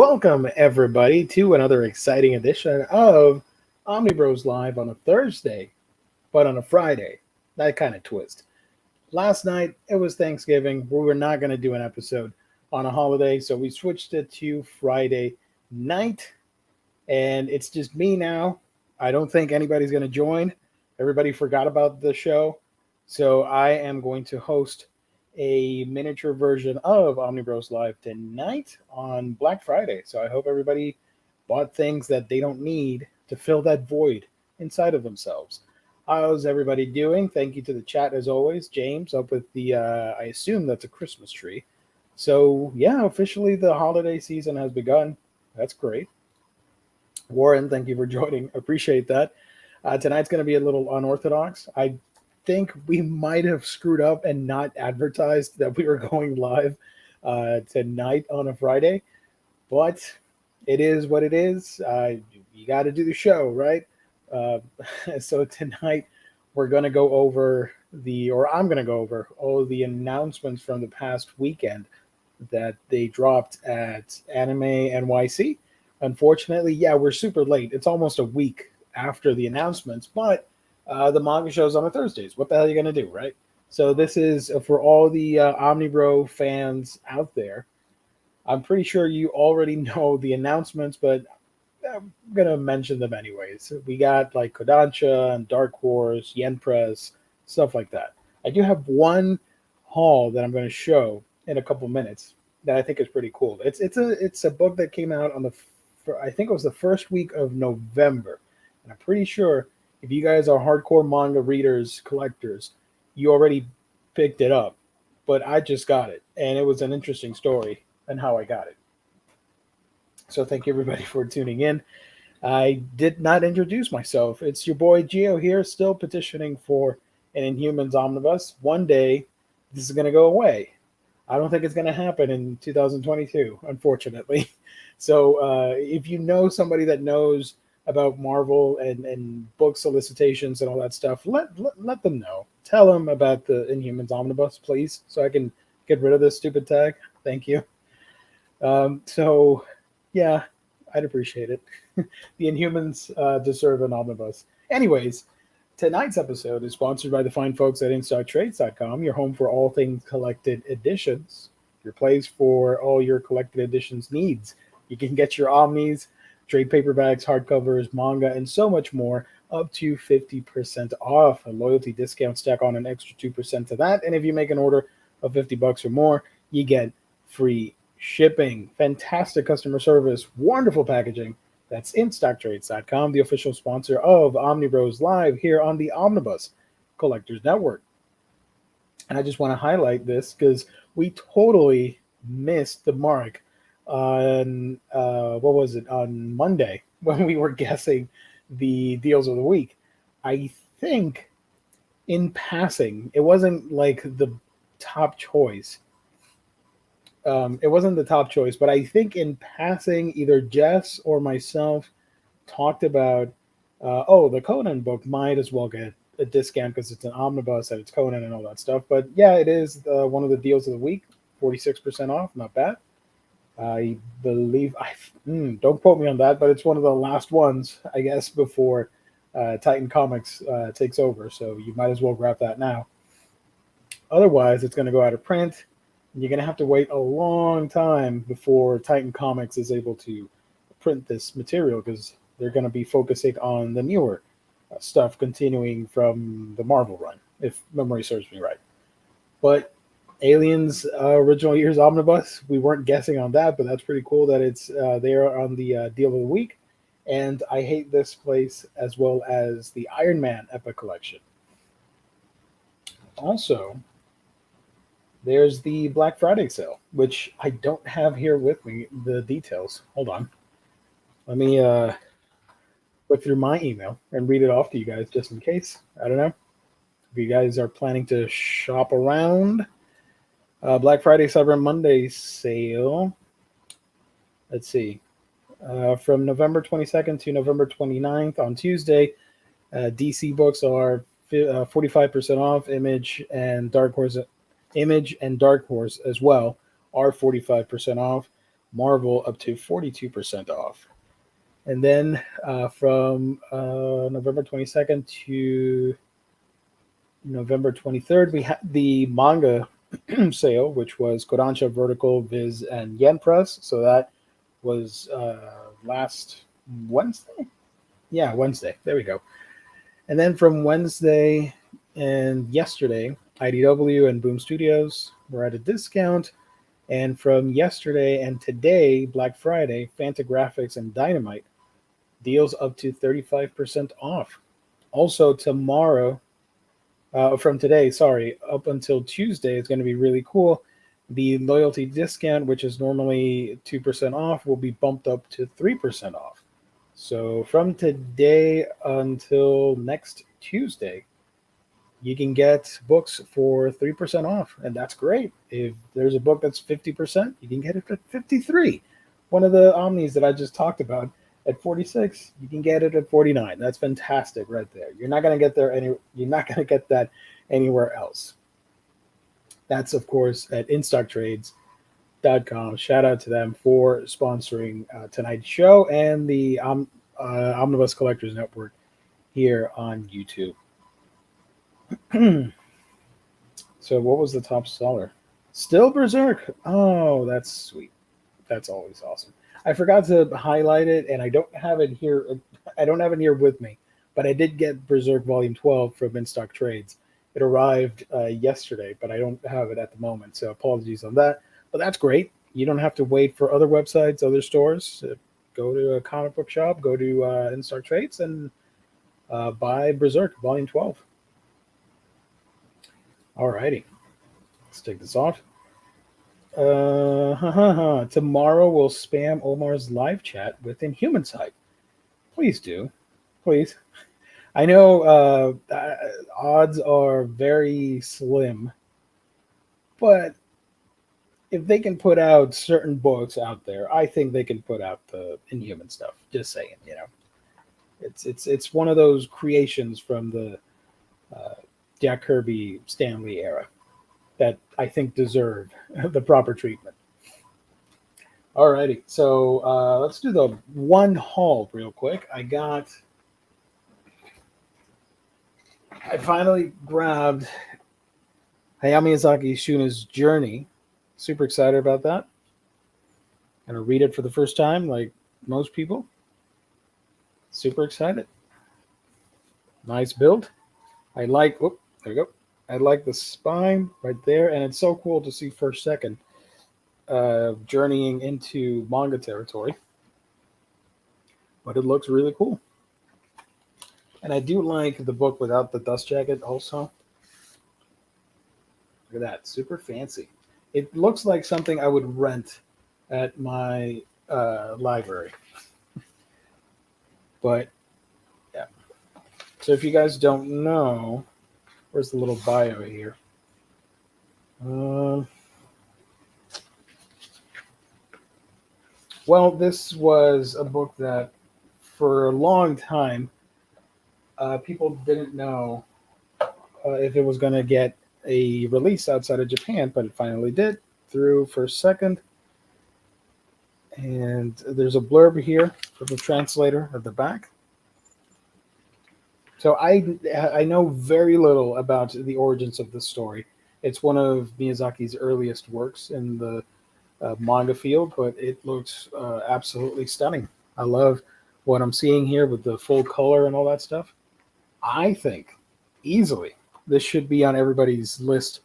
Welcome, everybody, to another exciting edition of Omnibroslive on a Thursday, but on a Friday. That kind of twist. Last night, it was Thanksgiving. We were not going to do an episode on a holiday, so we switched it to Friday night, and it's just me now. I don't think anybody's going to join. Everybody forgot about the show, so I am going to host a miniature version of Omnibros Live tonight on Black Friday. So I hope everybody bought things that they don't need to fill that void inside of themselves. How's everybody doing? Thank you to the chat as always. James up with the, I assume that's a Christmas tree. So yeah, officially the holiday season has begun. That's great. Warren, thank you for joining. Appreciate that. Tonight's going to be a little unorthodox. I think we might have screwed up and not advertised that we were going live tonight on a Friday, but it is what it is. You got to do the show, right? So tonight we're going to go over I'm going to go over all the announcements from the past weekend that they dropped at Anime NYC. Unfortunately, yeah, we're super late. It's almost a week after the announcements, but the manga show's on a Thursdays. What the hell are you going to do, right? So this is for all the Omnibro fans out there. I'm pretty sure you already know the announcements, but I'm going to mention them anyways. We got like Kodansha and Dark Horse, Yen Press, stuff like that. I do have one haul that I'm going to show in a couple minutes that I think is pretty cool. It's a book that came out on I think it was the first week of November. And I'm pretty sure if you guys are hardcore manga readers, collectors, you already picked it up. But I just got it, and it was an interesting story and how I got it. So thank you, everybody, for tuning in. I did not introduce myself. It's your boy Gio here, still petitioning for an Inhumans Omnibus. One day, this is going to go away. I don't think it's going to happen in 2022, unfortunately. So if you know somebody that knows about Marvel and book solicitations and all that stuff, let them know. Tell them about the Inhumans Omnibus, please, so I can get rid of this stupid tag. Thank you. So, yeah, I'd appreciate it. The Inhumans deserve an omnibus. Anyways, tonight's episode is sponsored by the fine folks at InStockTrades.com, your home for all things collected editions, your place for all your collected editions needs. You can get your Omnis, trade paperbacks, hardcovers, manga, and so much more up to 50% off. A loyalty discount stack on an extra 2% to that. And if you make an order of $50 or more, you get free shipping. Fantastic customer service, wonderful packaging. That's InStockTrades.com, the official sponsor of Omnibros Live here on the Omnibus Collectors Network. And I just want to highlight this because we totally missed the mark on on Monday when we were guessing the deals of the week. I think in passing, it wasn't like the top choice. It wasn't the top choice, but I think in passing, either Jess or myself talked about, the Conan book might as well get a discount because it's an omnibus and it's Conan and all that stuff. But yeah, it is one of the deals of the week, 46% off, not bad. I believe, don't quote me on that, but it's one of the last ones, I guess, before Titan Comics takes over. So you might as well grab that now. Otherwise, it's going to go out of print. You're going to have to wait a long time before Titan Comics is able to print this material because they're going to be focusing on the newer stuff continuing from the Marvel run, if memory serves me right. But Aliens Original Year's Omnibus, we weren't guessing on that, but that's pretty cool that it's there on the deal of the week. And I Hate This Place as well as the Iron Man Epic Collection. Also, there's the Black Friday sale, which I don't have here with me, the details. Hold on. Let me look through my email and read it off to you guys just in case. I don't know. If you guys are planning to shop around, Black Friday, Cyber Monday sale. Let's see. From November 22nd to November 29th on Tuesday, DC books are 45% off. Image and Dark Horse as well are 45% off. Marvel up to 42% off. And then from November 22nd to November 23rd, we had the manga sale, which was Kodansha, Vertical, Viz, and Yen Press. So that was last Wednesday? Yeah, Wednesday. There we go. And then from Wednesday and yesterday, IDW and Boom Studios were at a discount. And from yesterday and today, Black Friday, Fantagraphics and Dynamite deals up to 35% off. Also, tomorrow, from today, sorry, up until Tuesday, it's going to be really cool. The loyalty discount, which is normally 2% off, will be bumped up to 3% off. So from today until next Tuesday, you can get books for 3% off, and that's great. If there's a book that's 50%, you can get it at 53. One of the Omnis that I just talked about at 46, you can get it at 49. That's fantastic right there. You're not going to get you're not going to get that anywhere else. That's of course at InStockTrades.com. Shout out to them for sponsoring tonight's show and the Omnibus Collectors Network here on YouTube. So what was the top seller? Still Berserk. Oh, that's sweet. That's always awesome. I forgot to highlight it, and I don't have it here. I don't have it here with me, but I did get Berserk Volume 12 from InStock Trades. It arrived yesterday, but I don't have it at the moment, so apologies on that. But that's great. You don't have to wait for other websites, other stores. Go to a comic book shop, go to InStock Trades, and buy Berserk Volume 12. Alrighty, let's take this off. Tomorrow we'll spam Omar's live chat with Inhumans hype. Please do. Please. I know odds are very slim, but if they can put out certain books out there, I think they can put out the Inhuman stuff. Just saying, it's one of those creations from the Jack Kirby Stan Lee era that I think deserve the proper treatment. Alrighty, so let's do the one haul real quick. I finally grabbed Hayao Miyazaki's Shuna's Journey. Super excited about that. Gonna read it for the first time, like most people. Super excited. Nice build. I like. There we go. I like the spine right there, and it's so cool to see first second journeying into manga territory. But it looks really cool. And I do like the book without the dust jacket also. Look at that, super fancy. It looks like something I would rent at my library. But, yeah. So if you guys don't know, where's the little bio here? Well, this was a book that for a long time, people didn't know if it was going to get a release outside of Japan, but it finally did through First Second. And there's a blurb here from the translator at the back. So I know very little about the origins of this story. It's one of Miyazaki's earliest works in the manga field, but it looks absolutely stunning. I love what I'm seeing here with the full color and all that stuff. I think easily this should be on everybody's list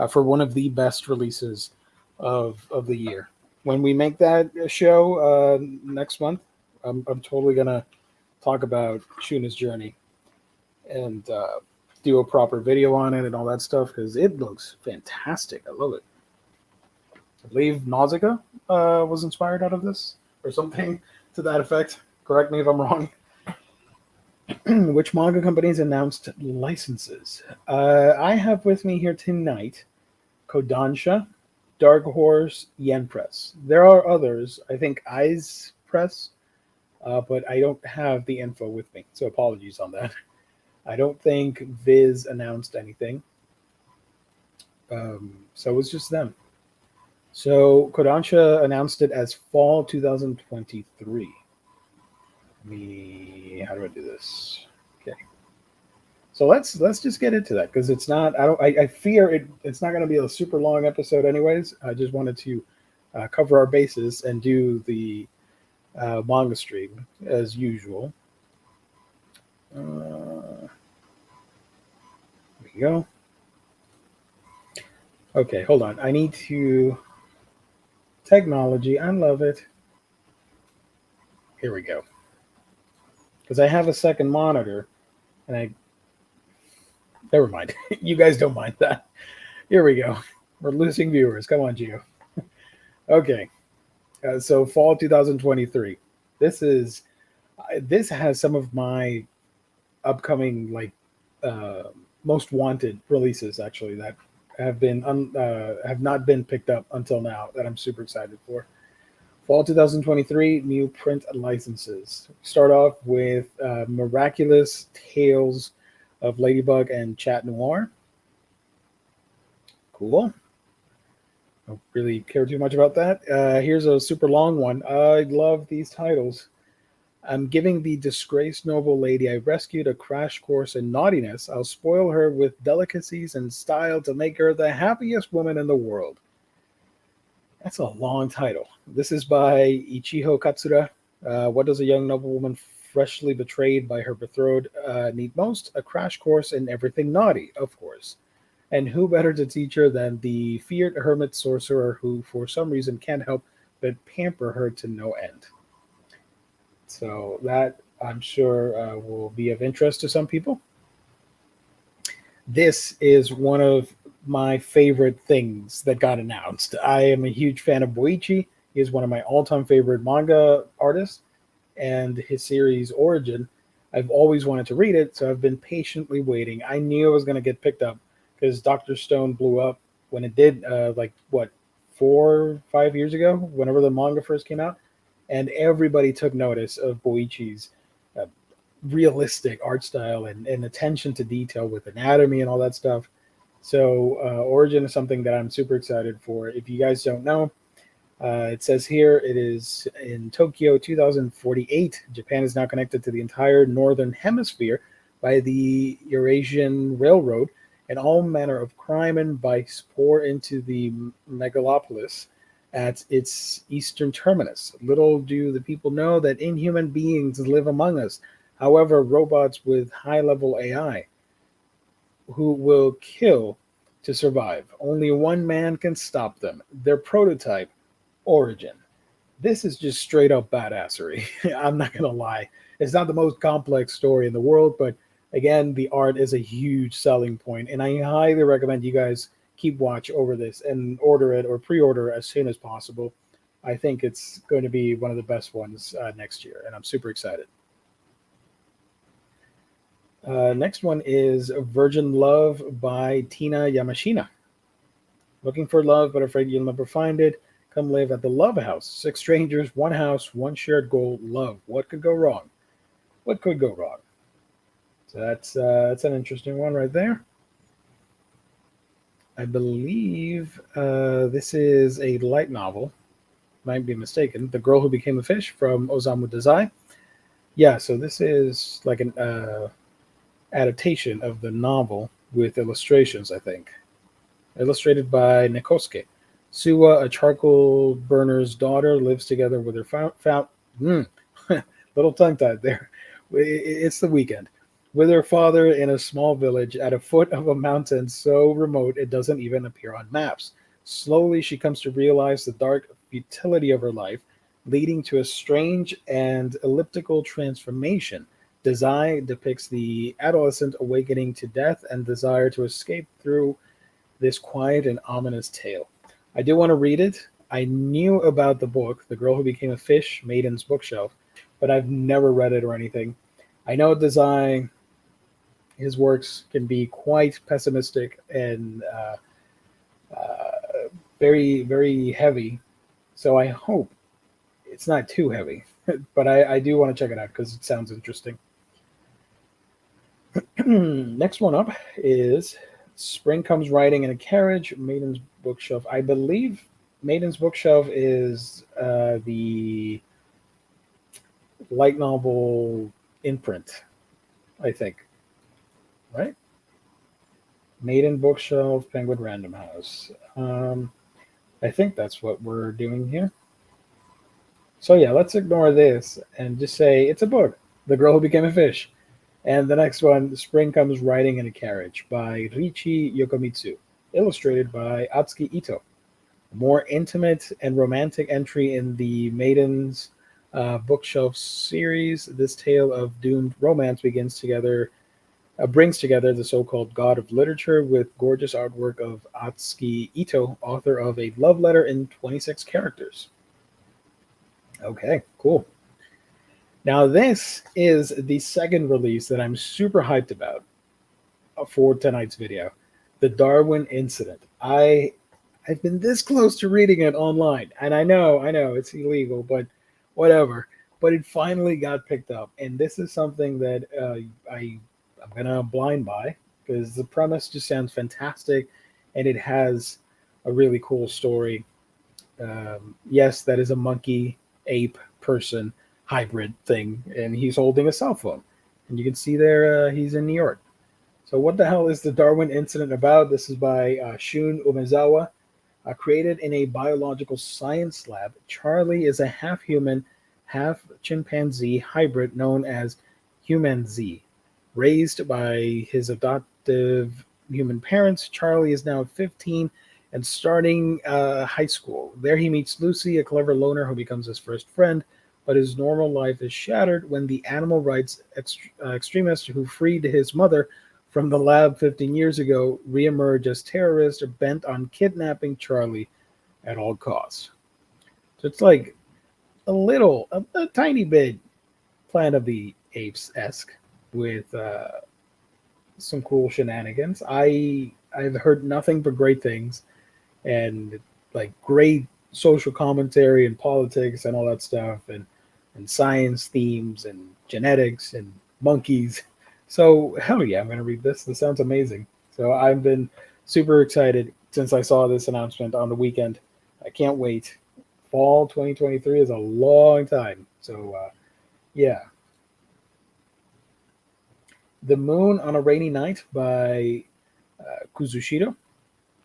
for one of the best releases of the year. When we make that show next month, I'm totally going to talk about Shuna's Journey and do a proper video on it and all that stuff because it looks fantastic. I love it. I believe Nausicaa was inspired out of this or something to that effect. Correct me if I'm wrong. Which manga companies announced licenses? I have with me here tonight Kodansha, Dark Horse, Yen Press. There are others. I think Eyes Press, but I don't have the info with me, so apologies on that. I don't think Viz announced anything. So it's just them. So Kodansha announced it as fall 2023. How do I do this? Okay. So let's just get into that because it's not. I fear it's not going to be a super long episode, anyways. I just wanted to cover our bases and do the manga stream as usual. There we go. Okay, hold on. I need to technology. I love it. Here we go. Because I have a second monitor, and I never mind. You guys don't mind that. Here we go. We're losing viewers. Come on, Gio. Okay. So fall 2023. This has some of my upcoming most wanted releases actually that have not been picked up until now that I'm super excited for. Fall 2023 new print licenses. Start off with Miraculous Tales of Ladybug and Chat Noir. Cool. Don't really care too much about that. Here's a super long one. I love these titles. I'm giving the disgraced noble lady I rescued a crash course in naughtiness. I'll spoil her with delicacies and style to make her the happiest woman in the world. That's a long title. This is by Ichiho Katsura. What does a young noblewoman freshly betrayed by her betrothed need most? A crash course in everything naughty, of course. And who better to teach her than the feared hermit sorcerer who, for some reason, can't help but pamper her to no end. So that, I'm sure, will be of interest to some people. This is one of my favorite things that got announced. I am a huge fan of Boichi. He is one of my all-time favorite manga artists, and his series Origin, I've always wanted to read it, so I've been patiently waiting. I knew it was going to get picked up because Dr. Stone blew up when it did, 4 or 5 years ago, whenever the manga first came out, and everybody took notice of Boichi's realistic art style and attention to detail with anatomy and all that stuff. So Origin is something that I'm super excited for. If you guys don't know, it says here it is in Tokyo 2048. Japan is now connected to the entire northern hemisphere by the Eurasian Railroad, and all manner of crime and vice pour into the megalopolis at its eastern terminus. Little do the people know that inhuman beings live among us. However, robots with high-level AI who will kill to survive. Only one man can stop them. Their prototype, Origin. This is just straight up badassery. I'm not going to lie. It's not the most complex story in the world, but again, the art is a huge selling point, and I highly recommend you guys keep watch over this and order it or pre-order as soon as possible. I think it's going to be one of the best ones next year, and I'm super excited. Next one is Virgin Love by Tina Yamashina. Looking for love, but afraid you'll never find it. Come live at the Love House. 6 strangers, 1 house, 1 shared goal, love. What could go wrong? What could go wrong? So that's an interesting one right there. I believe this is a light novel. Might be mistaken. The Girl Who Became a Fish from Osamu Dazai. Yeah, so this is like an adaptation of the novel with illustrations, I think. Illustrated by Nekosuke. Suwa, a charcoal burner's daughter, lives together with her little tongue-tied there. It's the weekend. With her father in a small village at a foot of a mountain so remote it doesn't even appear on maps. Slowly, she comes to realize the dark futility of her life, leading to a strange and elliptical transformation. Dazai depicts the adolescent awakening to death and desire to escape through this quiet and ominous tale. I do want to read it. I knew about the book, The Girl Who Became a Fish, Maiden's Bookshelf, but I've never read it or anything. I know Dazai, his works can be quite pessimistic and very, very heavy. So I hope it's not too heavy. But I do want to check it out because it sounds interesting. Next one up is Spring Comes Riding in a Carriage, Maiden's Bookshelf. I believe Maiden's Bookshelf is the light novel imprint, I think, right? Maiden Bookshelf, Penguin Random House. I think that's what we're doing here. So yeah, let's ignore this and just say it's a book. The Girl Who Became a Fish. And the next one, Spring Comes Riding in a Carriage by Richi Yokomitsu, illustrated by Atsuki Ito. A more intimate and romantic entry in the Maiden's Bookshelf series. This tale of doomed romance brings together the so-called god of literature with gorgeous artwork of Atsuki Ito, author of A Love Letter in 26 Characters. Okay, cool. Now this is the second release that I'm super hyped about for tonight's video, The Darwin Incident. I've been this close to reading it online, and I know it's illegal, but whatever. But it finally got picked up, and this is something that I'm gonna blind buy because the premise just sounds fantastic, and it has a really cool story. Yes, that is a monkey ape person hybrid thing, and he's holding a cell phone, and you can see there he's in New York. So what the hell is the Darwin Incident about? This is by Shun Umezawa. Created in a biological science lab, Charlie is a half human, half chimpanzee hybrid known as Humanzee. Raised by his adoptive human parents, Charlie is now 15 and starting high school. There he meets Lucy, a clever loner who becomes his first friend, but his normal life is shattered when the animal rights extremist who freed his mother from the lab 15 years ago reemerge as terrorists bent on kidnapping Charlie at all costs. So it's like a tiny bit Planet of the Apes-esque with some cool shenanigans. I've heard nothing but great things, and like great social commentary and politics and all that stuff, and science themes and genetics and monkeys. So hell yeah, I'm gonna read this. This sounds amazing. So I've been super excited since I saw this announcement on the weekend. I can't wait. Fall 2023 is a long time. So yeah. The Moon on a Rainy Night by Kuzushiro.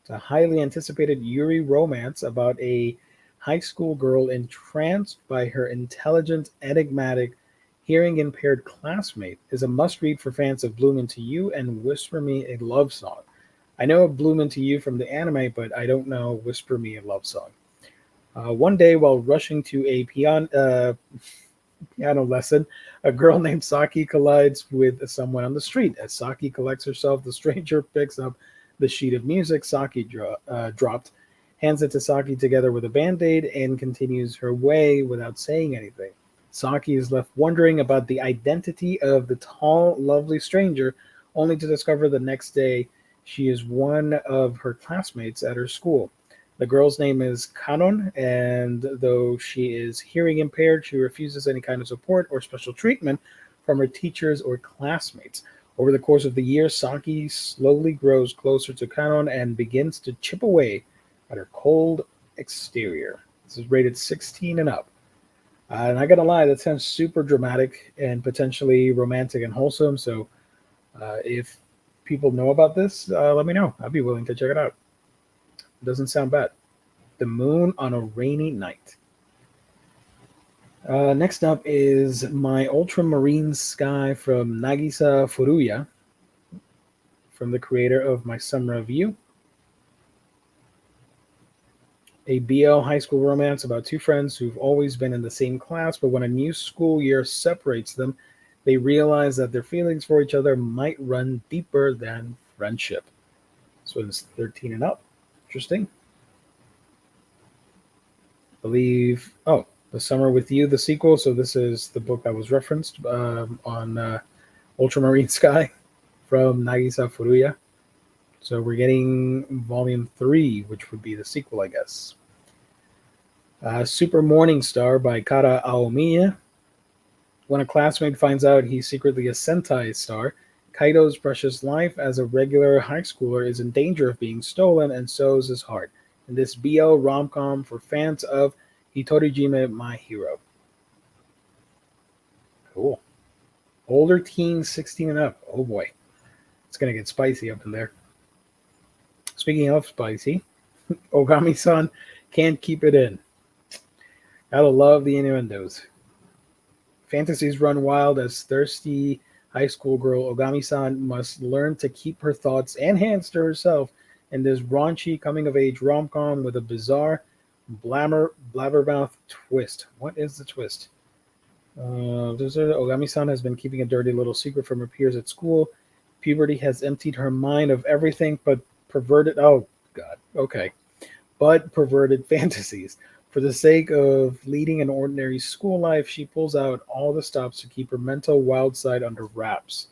It's a highly anticipated Yuri romance about a high school girl entranced by her intelligent, enigmatic, hearing impaired classmate. Is a must read for fans of Bloom Into You and Whisper Me a Love Song. I know of Bloom Into You from the anime, but I don't know Whisper Me a Love Song. One day, while rushing to a piano lesson, a girl named Saki collides with someone on the street. As Saki collects herself, the stranger picks up the sheet of music Saki dropped, hands it to Saki together with a band-aid, and continues her way without saying anything. Saki is left wondering about the identity of the tall, lovely stranger, only to discover the next day she is one of her classmates at her school. The girl's name is Kanon, and though she is hearing impaired, she refuses any kind of support or special treatment from her teachers or classmates. Over the course of the year, Saki slowly grows closer to Kanon and begins to chip away at her cold exterior. This is rated 16 and up. And I gotta lie, that sounds super dramatic and potentially romantic and wholesome. So if people know about this, let me know. I'd be willing to check it out. It doesn't sound bad. The Moon on a Rainy Night. Next up is My Ultramarine Sky from Nagisa Furuya, from the creator of My Summer of You. A BL high school romance about two friends who've always been in the same class, but when a new school year separates them, they realize that their feelings for each other might run deeper than friendship. This one's 13 and up. Interesting. I believe, The Summer with You, the sequel. So this is the book that was referenced on Ultramarine Sky from Nagisa Furuya. So we're getting volume 3, which would be the sequel, I guess. Super Morning Star by Kara Aomiya. When a classmate finds out he's secretly a Sentai star, Kaido's precious life as a regular high schooler is in danger of being stolen, and so is his heart. in this BL rom-com for fans of Hitorijime My Hero. Cool. Older teens 16 and up. Oh boy. It's going to get spicy up in there. Speaking of spicy, Ogami-san can't keep it in. Gotta love the innuendos. Fantasies run wild as thirsty high school girl Ogami-san must learn to keep her thoughts and hands to herself in this raunchy coming-of-age rom-com with a bizarre blabbermouth twist. What is the twist? Ogami-san has been keeping a dirty little secret from her peers at school. Puberty has emptied her mind of everything but perverted... Oh, God. Okay. But perverted fantasies. For the sake of leading an ordinary school life, she pulls out all the stops to keep her mental wild side under wraps.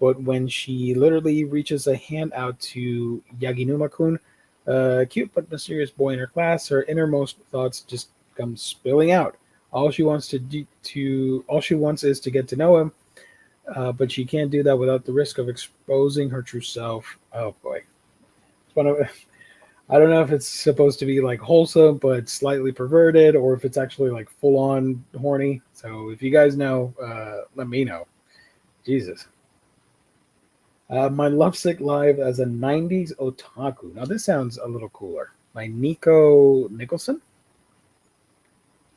But when she literally reaches a hand out to Yaginuma-kun, a cute but mysterious boy in her class, her innermost thoughts just come spilling out. All she wants is to get to know him, but she can't do that without the risk of exposing her true self. Oh boy, it's one of... I don't know if it's supposed to be like wholesome but slightly perverted, or if it's actually like full on horny. So if you guys know, let me know. Jesus. My Lovesick Live as a 90s otaku. Now this sounds a little cooler. By Nico Nicholson.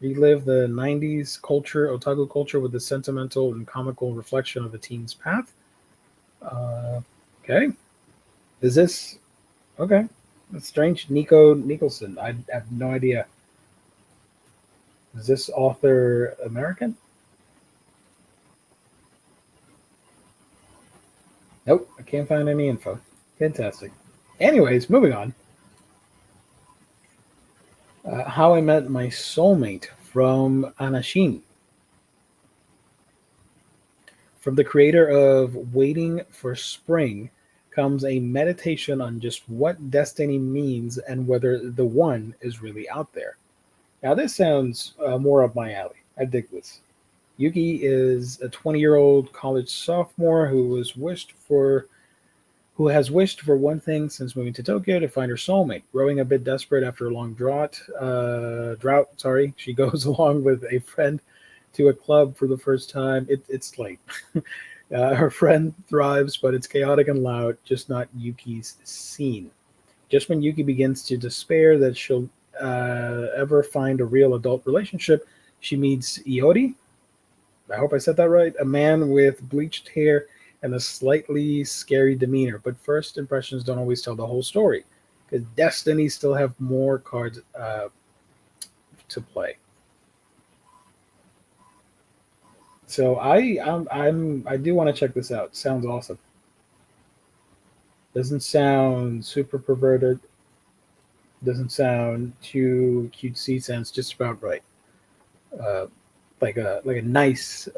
Relive the 90s culture, otaku culture, with the sentimental and comical reflection of a teen's path. Okay. Is this... Okay. That's strange. Nico Nicholson. I have no idea. Is this author American? Nope. I can't find any info. Fantastic. Anyways, moving on. How I Met My Soulmate from Anashin. From the creator of Waiting for Spring comes a meditation on just what destiny means and whether the one is really out there. Now, this sounds more up my alley. I dig this. Yuki is a 20-year-old college sophomore who has wished for one thing since moving to Tokyo: to find her soulmate. Growing a bit desperate after a long drought, she goes along with a friend to a club for the first time. It's late. Her friend thrives, but it's chaotic and loud, just not Yuki's scene. Just when Yuki begins to despair that she'll ever find a real adult relationship, she meets Iori. I hope I said that right. A man with bleached hair and a slightly scary demeanor. But first impressions don't always tell the whole story, because Destiny still have more cards to play. So I do want to check this out. Sounds awesome. Doesn't sound super perverted. Doesn't sound too cutesy. Sounds just about right. Like a nice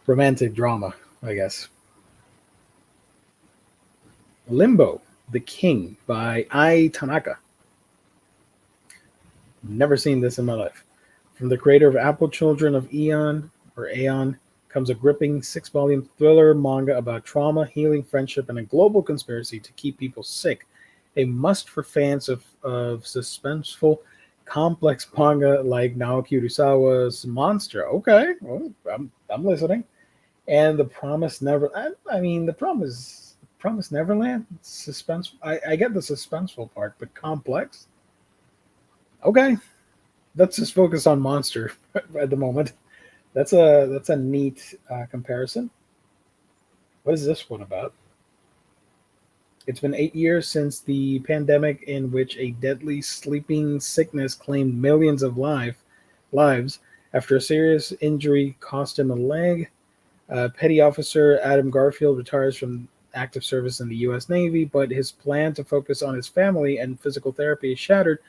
romantic drama, I guess. Limbo, The King by Ai Tanaka. Never seen this in my life. From the creator of Apple Children of Aeon comes a gripping 6-volume thriller manga about trauma, healing, friendship, and a global conspiracy to keep people sick. A must for fans of suspenseful, complex manga like Naoki Urasawa's Monster. Okay, well, I'm listening. And the Promise Neverland. The Promise Neverland. Suspense. I get the suspenseful part, but complex. Okay. Let's just focus on Monster at the moment. That's a neat comparison. What is this one about? It's been 8 years since the pandemic in which a deadly sleeping sickness claimed millions of lives. After a serious injury cost him a leg, Petty Officer Adam Garfield retires from active service in the U.S. Navy, but his plan to focus on his family and physical therapy is shattered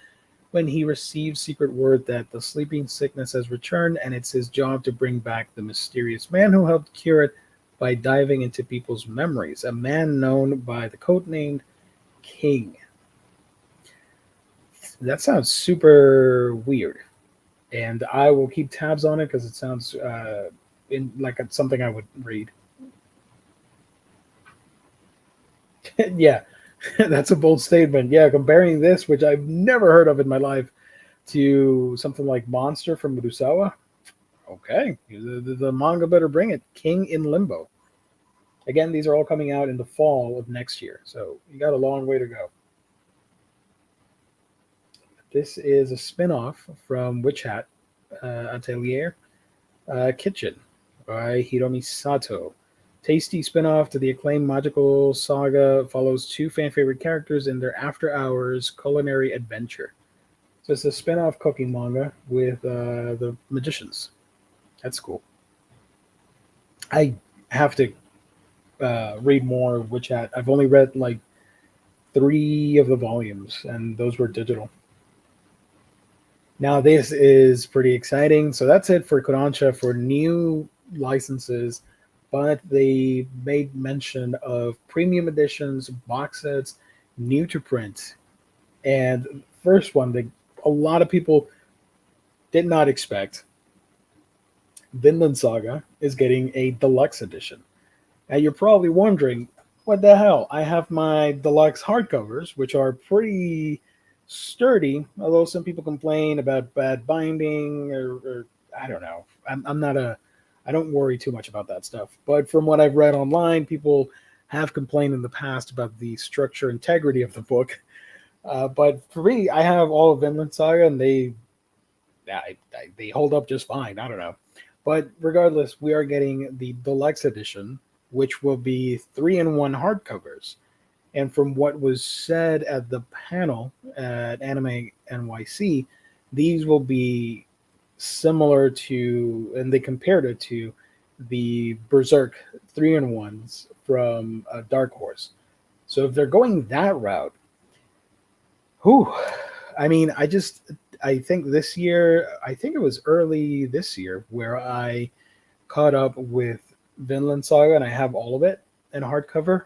when he receives secret word that the sleeping sickness has returned, and it's his job to bring back the mysterious man who helped cure it by diving into people's memories, a man known by the codename King. That sounds super weird, and I will keep tabs on it because it sounds like something I would read. Yeah, That's a bold statement. Yeah, comparing this, which I've never heard of in my life, to something like Monster from Murusawa. Okay, the manga better bring it. King in Limbo. Again, these are all coming out in the fall of next year, so you got a long way to go. This is a spin-off from Witch Hat Atelier Kitchen by Hiromi Sato. Tasty spin-off to the acclaimed magical saga follows two fan-favorite characters in their after-hours culinary adventure. So it's a spin-off cooking manga with the magicians. That's cool. I have to read more of Witch Hat. I've only read like 3 of the volumes, and those were digital. Now this is pretty exciting. So that's it for Kodansha for new licenses, but they made mention of premium editions, box sets, new to print, and first one that a lot of people did not expect. Vinland Saga is getting a deluxe edition. Now you're probably wondering, what the hell? I have my deluxe hardcovers, which are pretty sturdy, although some people complain about bad binding or I don't know. I'm not a I don't worry too much about that stuff. But from what I've read online, people have complained in the past about the structure integrity of the book. But for me, I have all of Vinland Saga, and they hold up just fine. I don't know. But regardless, we are getting the deluxe edition, which will be 3-in-1 hardcovers. And from what was said at the panel at Anime NYC, these will be similar to, and they compared it to the Berserk 3-in-1s from Dark Horse. So if they're going that route, whew, I mean, I think this year, I think it was early this year where I caught up with Vinland Saga, and I have all of it in hardcover.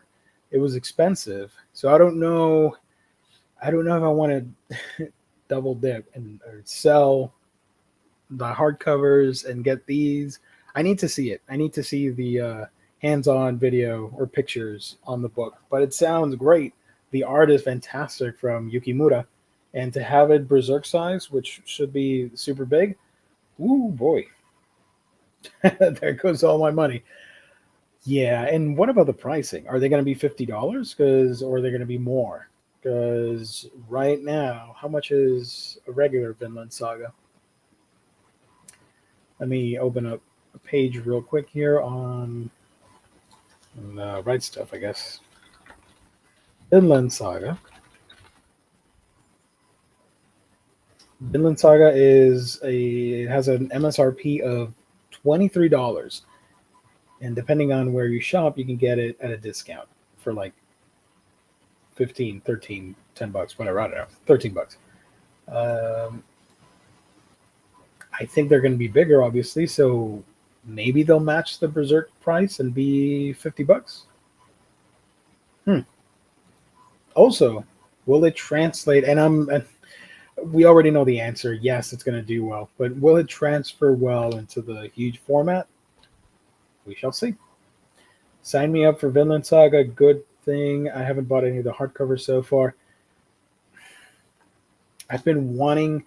It was expensive, so I don't know. I don't know if I want to double dip and or sell the hardcovers and get these. I need to see it. I need to see the hands-on video or pictures on the book. But it sounds great. The art is fantastic from Yukimura, and to have it Berserk size, which should be super big. Ooh boy, there goes all my money. Yeah, and what about the pricing? Are they going to be $50? Because or are they going to be more? Because right now, how much is a regular Vinland Saga? Let me open up a page real quick here on Right Stuff, I guess. Vinland Saga. Vinland Saga has an MSRP of $23. And depending on where you shop, you can get it at a discount for like 15, 13, $10, whatever. I don't know, $13. I think they're going to be bigger, obviously, so maybe they'll match the Berserk price and be $50. Also, will it translate? And we already know the answer. Yes, it's going to do well, but will it transfer well into the huge format? We shall see. Sign me up for Vinland Saga. Good thing I haven't bought any of the hardcovers so far. I've been wanting.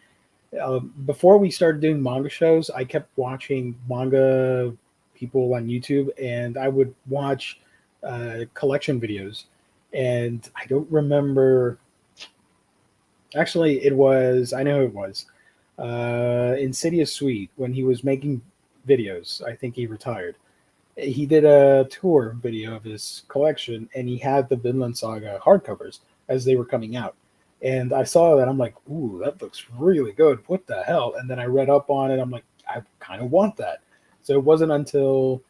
Before we started doing manga shows, I kept watching manga people on YouTube, and I would watch collection videos. And I don't remember. Actually, I know who it was. Insidious Sweet, when he was making videos, I think he retired. He did a tour video of his collection, and he had the Vinland Saga hardcovers as they were coming out. And I saw that. I'm like, ooh, that looks really good. What the hell? And then I read up on it. I'm like, I kind of want that. So it wasn't until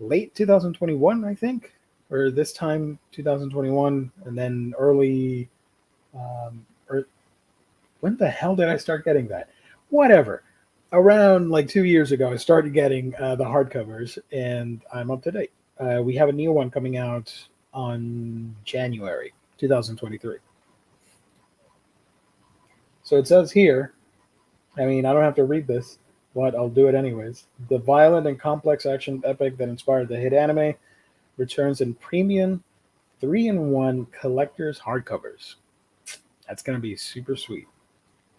late 2021, I think, or this time 2021, and then early, or when the hell did I start getting that? Whatever. Around like 2 years ago, I started getting the hardcovers, and I'm up to date. We have a new one coming out on January 2023. So it says here, I mean, I don't have to read this, but I'll do it anyways. The violent and complex action epic that inspired the hit anime returns in premium 3-in-1 collectors hardcovers. That's going to be super sweet.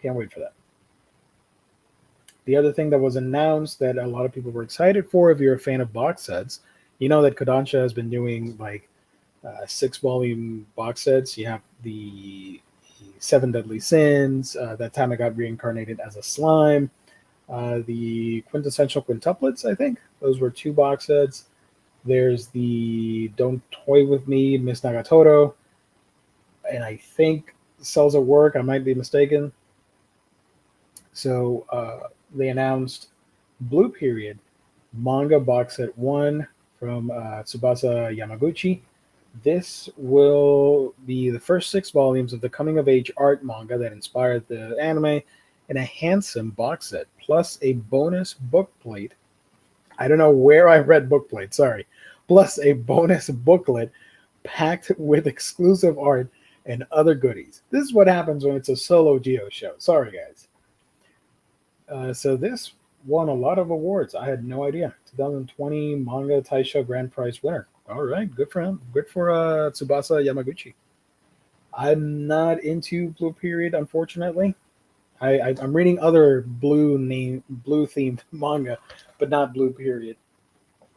Can't wait for that. The other thing that was announced that a lot of people were excited for, if you're a fan of box sets, you know that Kodansha has been doing like 6-volume box sets. You have the Seven Deadly Sins. That time I got reincarnated as a slime. The quintessential quintuplets, I think. Those were 2 box sets. There's the Don't Toy With Me, Miss Nagatoro. And I think Cells at Work. I might be mistaken. So they announced Blue Period Manga Box Set 1 from Tsubasa Yamaguchi. This will be the first 6 volumes of the coming-of-age art manga that inspired the anime in a handsome box set, plus a bonus bookplate. I don't know where I read bookplate, sorry. Plus a bonus booklet packed with exclusive art and other goodies. This is what happens when it's a solo Geo show. Sorry, guys. So this won a lot of awards. I had no idea. 2020 Manga Taisho Grand Prize winner. All right, good for him. Good for Tsubasa Yamaguchi. I'm not into Blue Period, unfortunately. I'm reading other blue themed manga, but not Blue Period.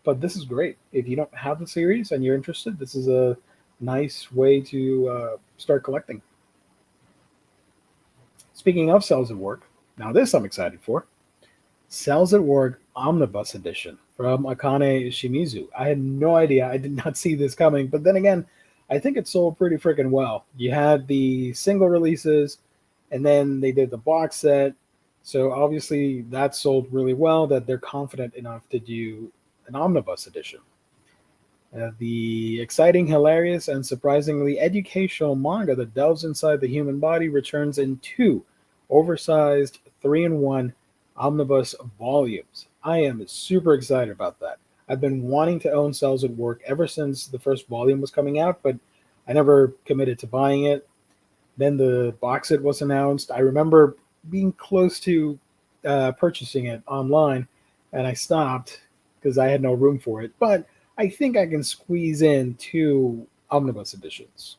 But this is great. If you don't have the series and you're interested, this is a nice way to start collecting. Speaking of Cells at Work, now this I'm excited for. Cells at Work Omnibus Edition from Akane Shimizu. I had no idea. I did not see this coming. But then again, I think it sold pretty freaking well. You had the single releases, and then they did the box set. So obviously that sold really well that they're confident enough to do an omnibus edition. The exciting, hilarious, and surprisingly educational manga that delves inside the human body returns in 2 oversized 3-in-1 omnibus volumes. I am super excited about that. I've been wanting to own Cells at Work ever since the first volume was coming out, but I never committed to buying it. Then the box set was announced. I remember being close to purchasing it online, and I stopped because I had no room for it. But I think I can squeeze in 2 omnibus editions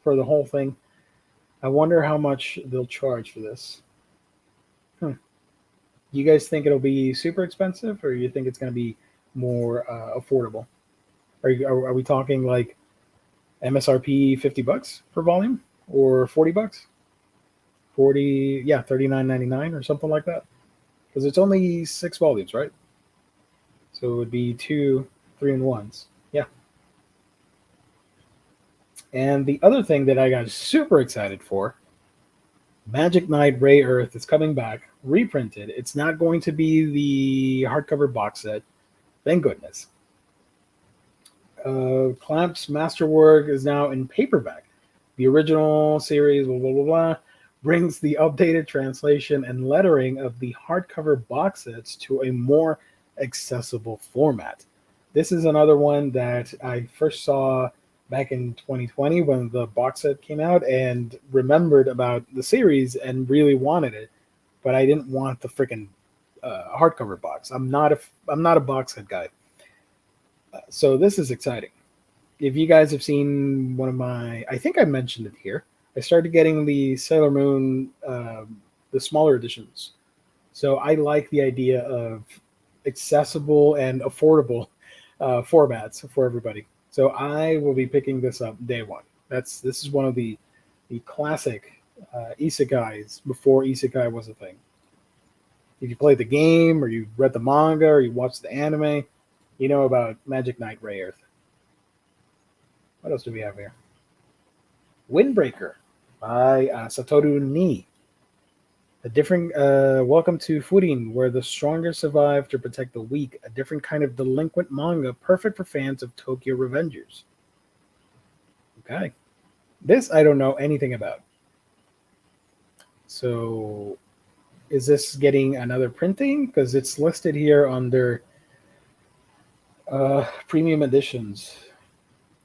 for the whole thing. I wonder how much they'll charge for this. You guys think it'll be super expensive, or you think it's going to be more affordable? Are we talking like MSRP $50 per volume, or $40? 40, yeah, $39.99 or something like that. Because it's only 6 volumes, right? So it would be 2 3-in-1s. Yeah. And the other thing that I got super excited for, Magic Knight Ray Earth is coming back, reprinted. It's not going to be the hardcover box set. Thank goodness. Clamp's masterwork is now in paperback. The original series, blah, blah, blah, blah, brings the updated translation and lettering of the hardcover box sets to a more accessible format. This is another one that I first saw back in 2020 when the box set came out and remembered about the series and really wanted it, but I didn't want the freaking hardcover box. I'm not a box set guy. So this is exciting. If you guys have seen one of my, I think I mentioned it here, I started getting the Sailor Moon, the smaller editions. So I like the idea of accessible and affordable formats for everybody. So I will be picking this up day one. This is one of the classic isekais before isekai was a thing. If you played the game, or you read the manga, or you watched the anime, you know about Magic Knight Ray Earth. What else do we have here? Windbreaker by Satoru Nii. A different welcome to Furin, where the stronger survive to protect the weak. A different kind of delinquent manga, perfect for fans of Tokyo Revengers. Okay, this I don't know anything about. So, is this getting another printing? Because it's listed here under premium editions,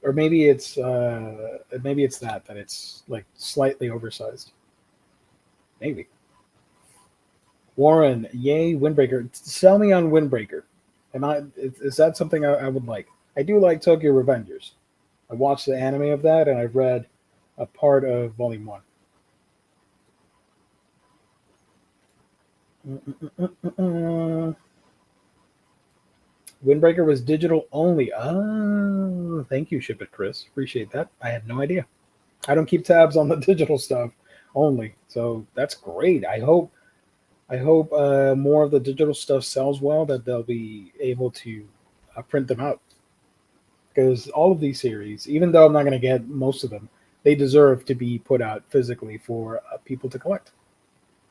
or maybe it's that it's like slightly oversized. Maybe. Warren, yay, Windbreaker. Sell me on Windbreaker. Is that something I would like? I do like Tokyo Revengers. I watched the anime of that, and I've read a part of Volume 1. Windbreaker was digital only. Oh, thank you, Ship It Chris. Appreciate that. I had no idea. I don't keep tabs on the digital stuff only, so that's great. I hope more of the digital stuff sells well, that they'll be able to print them out. Because all of these series, even though I'm not going to get most of them, they deserve to be put out physically for people to collect,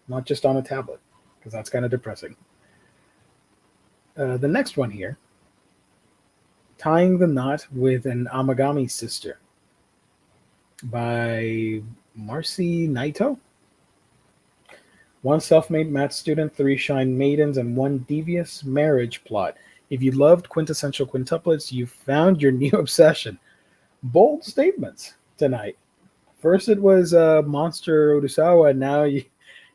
not just on a tablet, because that's kind of depressing. The next one here, Tying the Knot with an Amagami Sister by Marcy Naito. One self-made math student, 3 shy maidens, and 1 devious marriage plot. If you loved quintessential quintuplets, you found your new obsession. Bold statements tonight. First it was Monster Urasawa, and now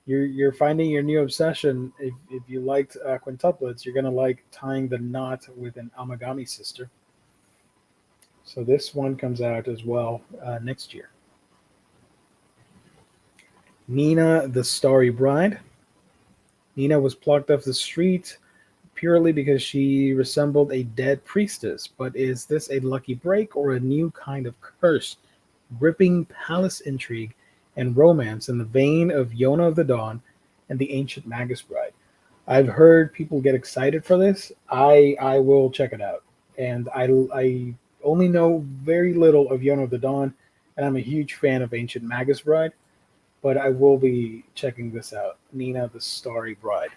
you're finding your new obsession. If you liked quintuplets, you're going to like Tying the Knot with an Amagami Sister. So this one comes out as well next year. Nina, the Starry Bride. Nina was plucked off the street purely because she resembled a dead priestess. But is this a lucky break or a new kind of curse? Gripping palace intrigue and romance in the vein of Yona of the Dawn and the Ancient Magus Bride. I've heard people get excited for this. I will check it out. And I only know very little of Yona of the Dawn, and I'm a huge fan of Ancient Magus Bride. But I will be checking this out. Nina, the Starry Bride.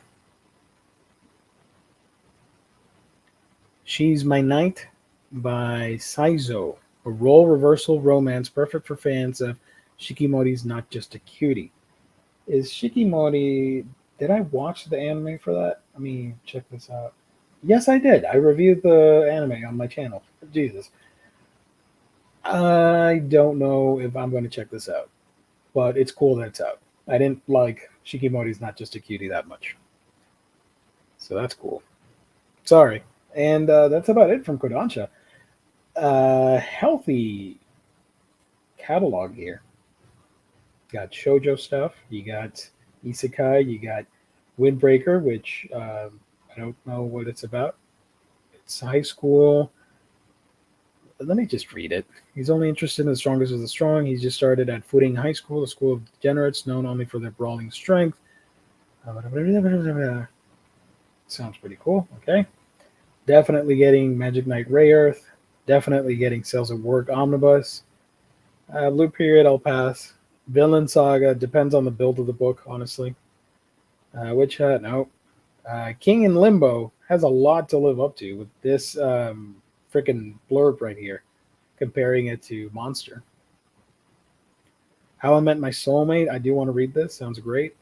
She's My Knight by Saizo. A role reversal romance perfect for fans of Shikimori's Not Just a Cutie. Is Shikimori... Did I watch the anime for that? Let me check this out. Yes, I did. I reviewed the anime on my channel. Jesus. I don't know if I'm going to check this out. But it's cool that it's out. I didn't like Shikimori's Not Just a Cutie that much. So that's cool. Sorry. And that's about it from Kodansha. Healthy catalog here. Got shoujo stuff. You got isekai. You got Windbreaker, which I don't know what it's about. It's high school. Let me just read it. He's only interested in the strongest of the strong. He's just started at Footing High School, a school of degenerates known only for their brawling strength. Sounds pretty cool. Okay. Definitely getting Magic Knight Ray Earth. Definitely getting Sales at Work Omnibus. Blue Period, I'll pass. Villain Saga, depends on the build of the book, honestly. Witch Hat, no. King in Limbo has a lot to live up to with this freaking blurb right here, comparing it to Monster. How I Met My Soulmate, I do want to read this. Sounds great.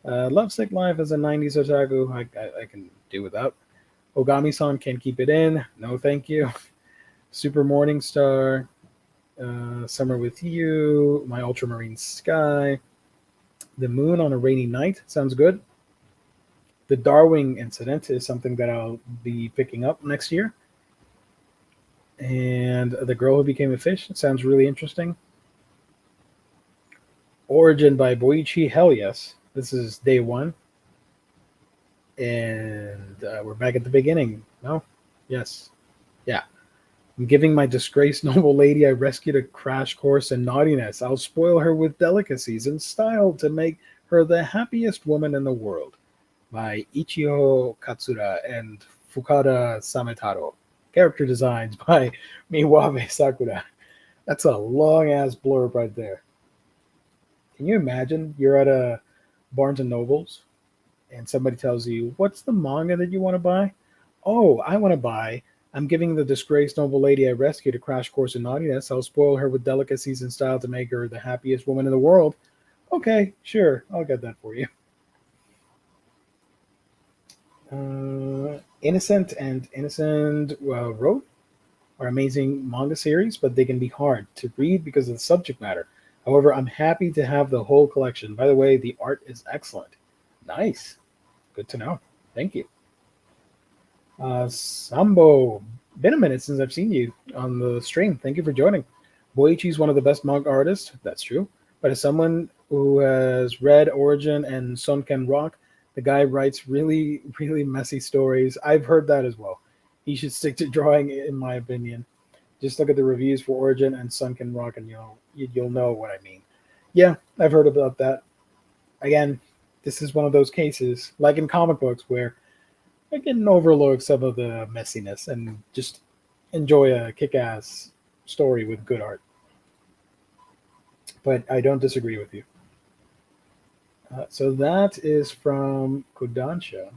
Lovesick Life as a 90s otaku, I can do without. Ogami-san Can't Keep It In, no thank you. Super Morning Star, Summer with You, My Ultramarine Sky, The Moon on a Rainy Night, sounds good. The Darwing Incident is something that I'll be picking up next year. And The Girl Who Became a Fish, sounds really interesting. Origin by Boichi, hell yes. This is day 1. And we're back at the beginning. No? Yes. Yeah. I'm giving my disgraced noble lady I rescued a crash course in naughtiness. I'll spoil her with delicacies and style to make her the happiest woman in the world. By Ichiho Katsura and Fukada Sametaro. Character designs by Miwabe Sakura. That's a long-ass blurb right there. Can you imagine you're at a Barnes & Noble's and somebody tells you, what's the manga that you want to buy? Oh, I want to buy I'm giving the disgraced noble lady I rescued a crash course in naughtiness. I'll spoil her with delicacies and style to make her the happiest woman in the world. Okay, sure, I'll get that for you. Innocent and Innocent Road are amazing manga series, but they can be hard to read because of the subject matter. However, I'm happy to have the whole collection. By the way, the art is excellent. Nice. Good to know. Thank you. Sambo Been a minute since I've seen you on the stream. Thank you for joining. Boichi's one of the best manga artists. That's true. But as someone who has read Origin and Sunken Rock, the guy writes really, really messy stories. I've heard that as well. He should stick to drawing, in my opinion. Just look at the reviews for Origin and Sunken Rock, and you'll know what I mean. Yeah, I've heard about that. Again, this is one of those cases, like in comic books, where I can overlook some of the messiness and just enjoy a kick-ass story with good art. But I don't disagree with you. So that is from Kodansha.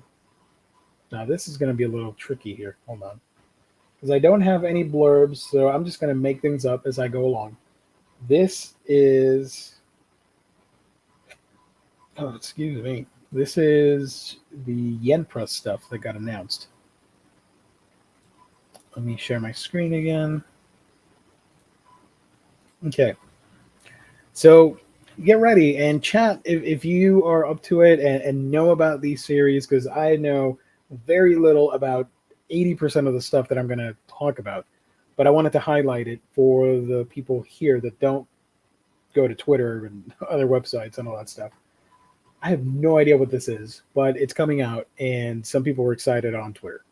Now this is going to be a little tricky here. Hold on, because I don't have any blurbs, so I'm just going to make things up as I go along. This is, oh, excuse me. This is the Yen Press stuff that got announced. Let me share my screen again. Okay. So get ready and chat if you are up to it and know about these series, because I know very little about 80% of the stuff that I'm going to talk about. But I wanted to highlight it for the people here that don't go to Twitter and other websites and all that stuff. I have no idea what this is, but it's coming out, and some people were excited on Twitter.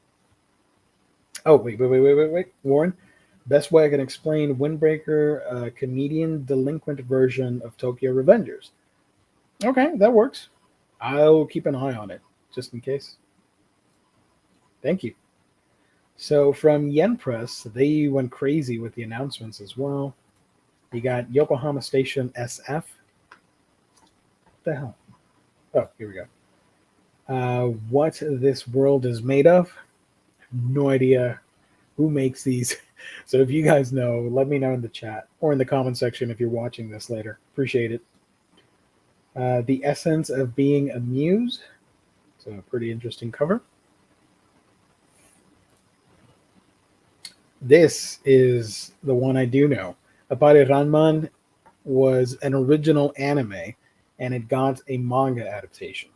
Oh, wait. Warren, best way I can explain Windbreaker, a comedian delinquent version of Tokyo Revengers. Okay, that works. I'll keep an eye on it, just in case. Thank you. So from Yen Press, they went crazy with the announcements as well. You got Yokohama Station SF. What the hell? Oh, here we go. What this world is made of. No idea who makes these. So if you guys know, let me know in the chat or in the comment section if you're watching this later. Appreciate it. The Essence of Being Amused. So a pretty interesting cover. This is the one I do know. Apare Ranman was an original anime, and it got a manga adaptation.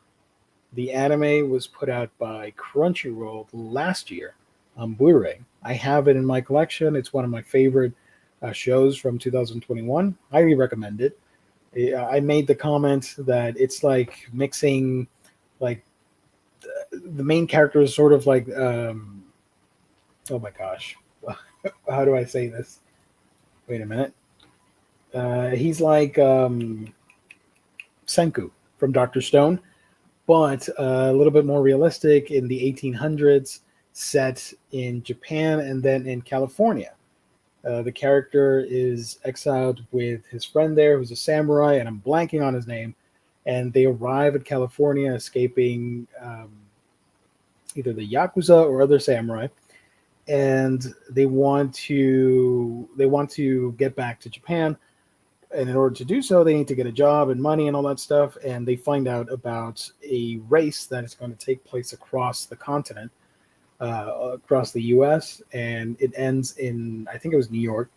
The anime was put out by Crunchyroll last year on Blu-ray. I have it in my collection. It's one of my favorite shows from 2021. Highly recommend it. I made the comment that it's like mixing, like the main character is sort of like, oh my gosh, how do I say this? Wait a minute. He's like Senku from Dr. Stone, but a little bit more realistic in the 1800s, set in Japan and then in California. The character is exiled with his friend there, who's a samurai, and I'm blanking on his name. And they arrive at California, escaping either the Yakuza or other samurai. And they want to get back to Japan. And in order to do so, they need to get a job and money and all that stuff. And they find out about a race that is going to take place across the continent, across the U.S., and it ends in, I think it was New York.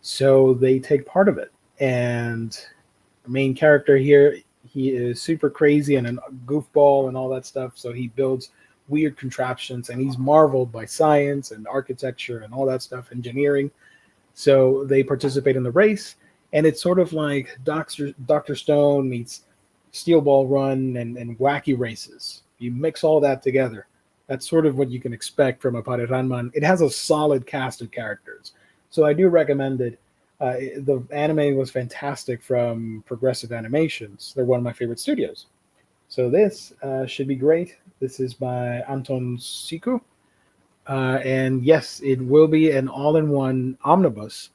So they take part of it. And the main character here, he is super crazy and a goofball and all that stuff. So he builds weird contraptions, and he's marveled by science and architecture and all that stuff, engineering. So they participate in the race. And it's sort of like Dr. Stone meets Steel Ball Run and wacky races. You mix all that together. That's sort of what you can expect from a Ranman. It has a solid cast of characters. So I do recommend it. The anime was fantastic from Progressive Animations. They're one of my favorite studios. So this should be great. This is by Anton Siku. And yes, it will be an all-in-one omnibus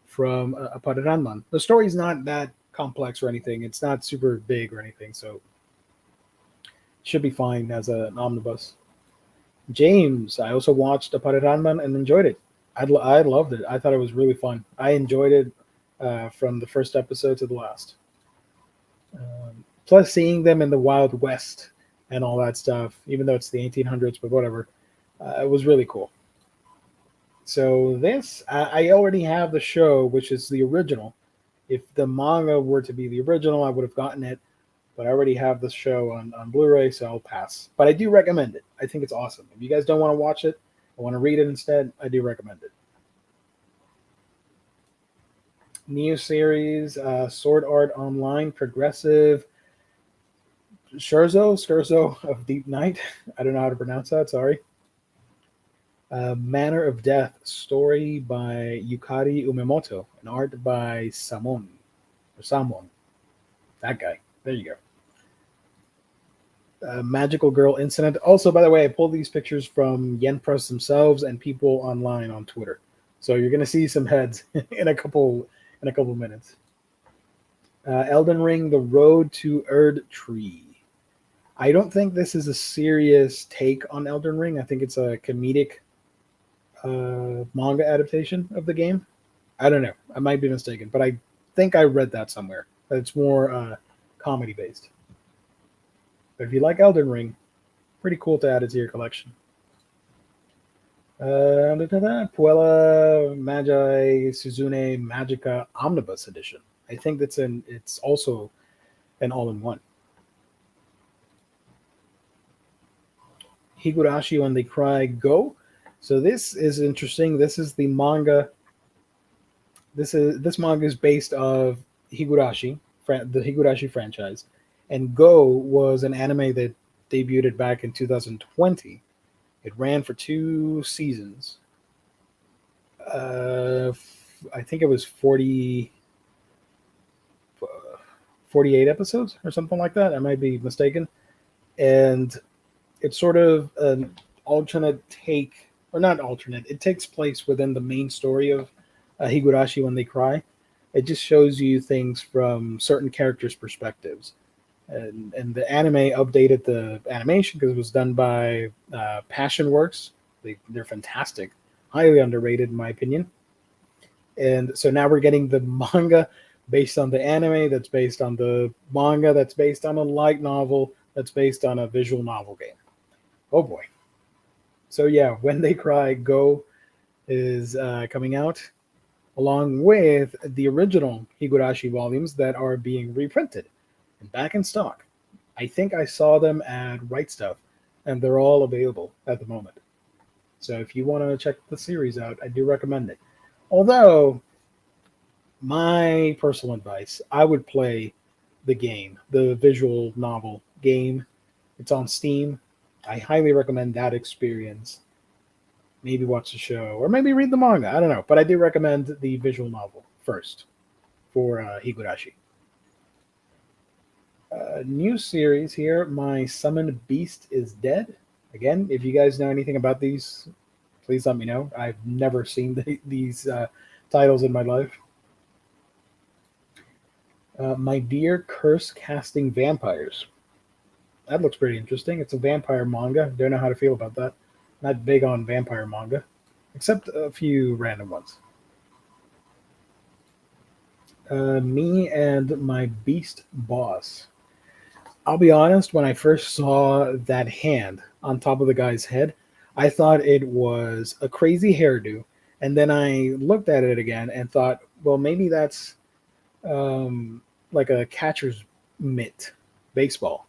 from Apare Ranman. The story's not that complex or anything. It's not super big or anything, so it should be fine as an omnibus. James, I also watched Apare Ranman and enjoyed it. I loved it. I thought it was really fun. I enjoyed it from the first episode to the last. Plus, seeing them in the Wild West and all that stuff, even though it's the 1800s, but whatever, it was really cool. So this, I already have the show, which is the original. If the manga were to be the original, I would have gotten it. But I already have the show on Blu-ray, so I'll pass. But I do recommend it. I think it's awesome. If you guys don't want to watch it, I want to read it instead, I do recommend it. New series, Sword Art Online, Progressive, Scherzo of Deep Night. I don't know how to pronounce that, sorry. Manner of Death, story by Yukari Umemoto, and art by Samon. That guy. There you go. Magical Girl Incident. Also, by the way, I pulled these pictures from Yen Press themselves and people online on Twitter. So you're going to see some heads in a couple minutes. Elden Ring, The Road to Erd Tree. I don't think this is a serious take on Elden Ring. I think it's a comedic manga adaptation of the game. I don't know. I might be mistaken, but I think I read that somewhere. That it's more comedy based. But if you like Elden Ring, pretty cool to add it to your collection. Puella Magi Suzune Magica Omnibus Edition. I think it's also an all-in-one. Higurashi When They Cry Go. So this is interesting. This is the manga. This manga is based off Higurashi, the Higurashi franchise, and Go was an anime that debuted back in 2020. It ran for 2 seasons. I think it was 48 episodes or something like that. I might be mistaken. And it's sort of an alternate take, or not alternate. It takes place within the main story of Higurashi When They Cry. It just shows you things from certain characters' perspectives. And the anime updated the animation because it was done by Passion Works. They're fantastic, highly underrated in my opinion. And so now we're getting the manga based on the anime that's based on the manga that's based on a light novel that's based on a visual novel game. Oh boy. So yeah, When They Cry Go is coming out along with the original Higurashi volumes that are being reprinted and back in stock. I think I saw them at Right Stuff, and they're all available at the moment. So if you want to check the series out, I do recommend it. Although, my personal advice, I would play the game, the visual novel game. It's on Steam. I highly recommend that experience. Maybe watch the show, or maybe read the manga. I don't know. But I do recommend the visual novel first for Higurashi. New series here, My Summoned Beast is Dead. Again, if you guys know anything about these, please let me know. I've never seen these titles in my life. My Dear Curse Casting Vampires. That looks pretty interesting. It's a vampire manga. Don't know how to feel about that. Not big on vampire manga, except a few random ones. Me and My Beast Boss. I'll be honest, when I first saw that hand on top of the guy's head, I thought it was a crazy hairdo. And then I looked at it again and thought, well, maybe that's like a catcher's mitt, baseball.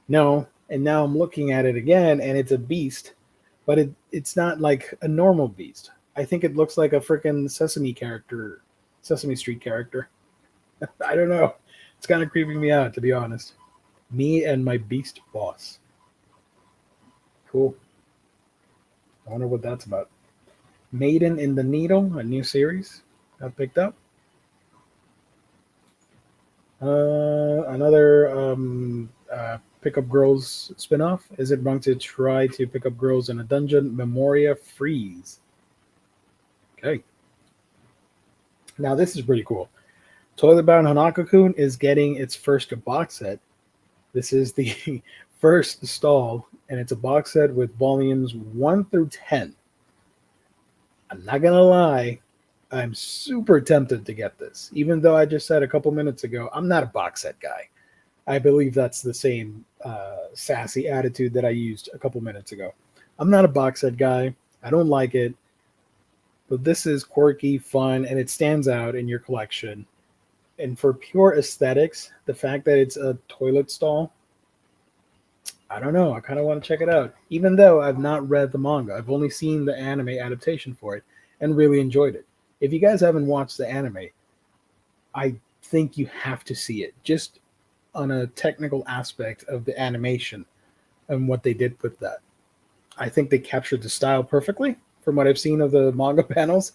No, and now I'm looking at it again, and it's a beast, but it's not like a normal beast. I think it looks like a freaking Sesame Street character. I don't know. It's kind of creeping me out, to be honest. Me and My Beast Boss. Cool. I wonder what that's about. Maiden in the Needle, a new series got picked up. Another Pickup Girls spinoff. Is it wrong to try to pick up girls in a dungeon? Memoria Freeze. Okay. Now this is pretty cool. Toilet Bound Hanako-kun is getting its first box set. This is the first stall, and it's a box set with volumes 1 through 10. I'm not going to lie, I'm super tempted to get this. Even though I just said a couple minutes ago, I'm not a box set guy. I believe that's the same sassy attitude that I used a couple minutes ago. I'm not a box set guy. I don't like it. But this is quirky, fun, and it stands out in your collection. And for pure aesthetics, the fact that it's a toilet stall, I don't know. I kind of want to check it out, even though I've not read the manga. I've only seen the anime adaptation for it and really enjoyed it. If you guys haven't watched the anime, I think you have to see it just on a technical aspect of the animation and what they did with that. I think they captured the style perfectly from what I've seen of the manga panels,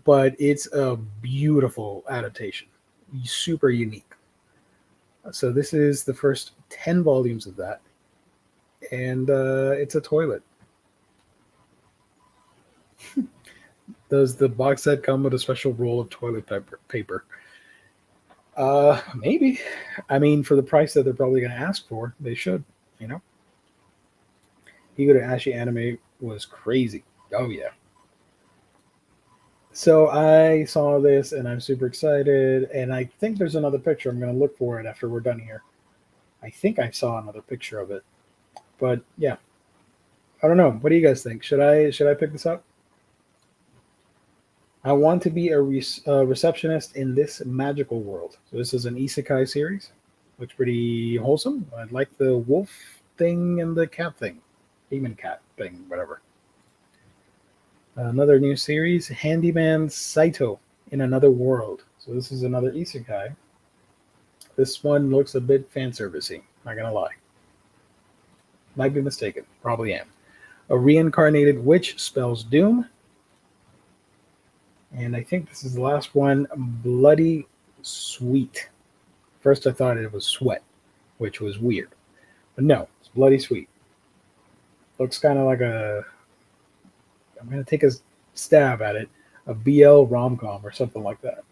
but it's a beautiful adaptation, super unique. So this is the first 10 volumes of that, and it's a toilet. Does the box set come with a special roll of toilet paper? Maybe. I mean, for the price that they're probably going to ask for, they should. You know, Higo Ashi anime was crazy. Oh yeah. So I saw this and I'm super excited. And I think there's another picture. I'm going to look for it after we're done here. I think I saw another picture of it. But yeah, I don't know. What do you guys think? Should I pick this up? I want to be a receptionist in this magical world. So this is an isekai series. Looks pretty wholesome. I like the wolf thing and the cat thing, demon cat thing, whatever. Another new series, Handyman Saito in Another World. So this is another isekai. This one looks a bit fan servicey. Not gonna lie. Might be mistaken. Probably am. A reincarnated witch spells doom. And I think this is the last one, Bloody Sweet. First I thought it was Sweat, which was weird. But no, it's Bloody Sweet. Looks kind of like I'm going to take a stab at it, a BL rom-com or something like that.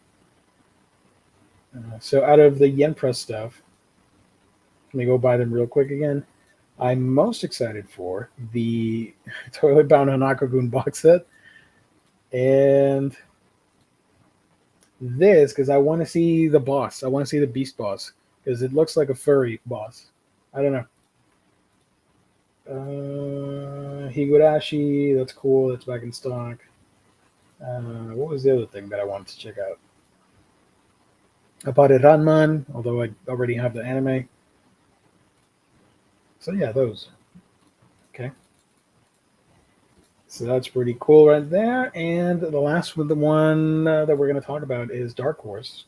So out of the Yen Press stuff, let me go buy them real quick again. I'm most excited for the Toilet Bound Hanako-gun box set. And this, because I want to see the boss. I want to see the beast boss, because it looks like a furry boss. I don't know. Higurashi, that's cool. That's back in stock. What was the other thing that I wanted to check out? Apare Ranman, although I already have the anime. So yeah, those. Okay. So that's pretty cool right there. And the last one, the one that we're going to talk about is Dark Horse,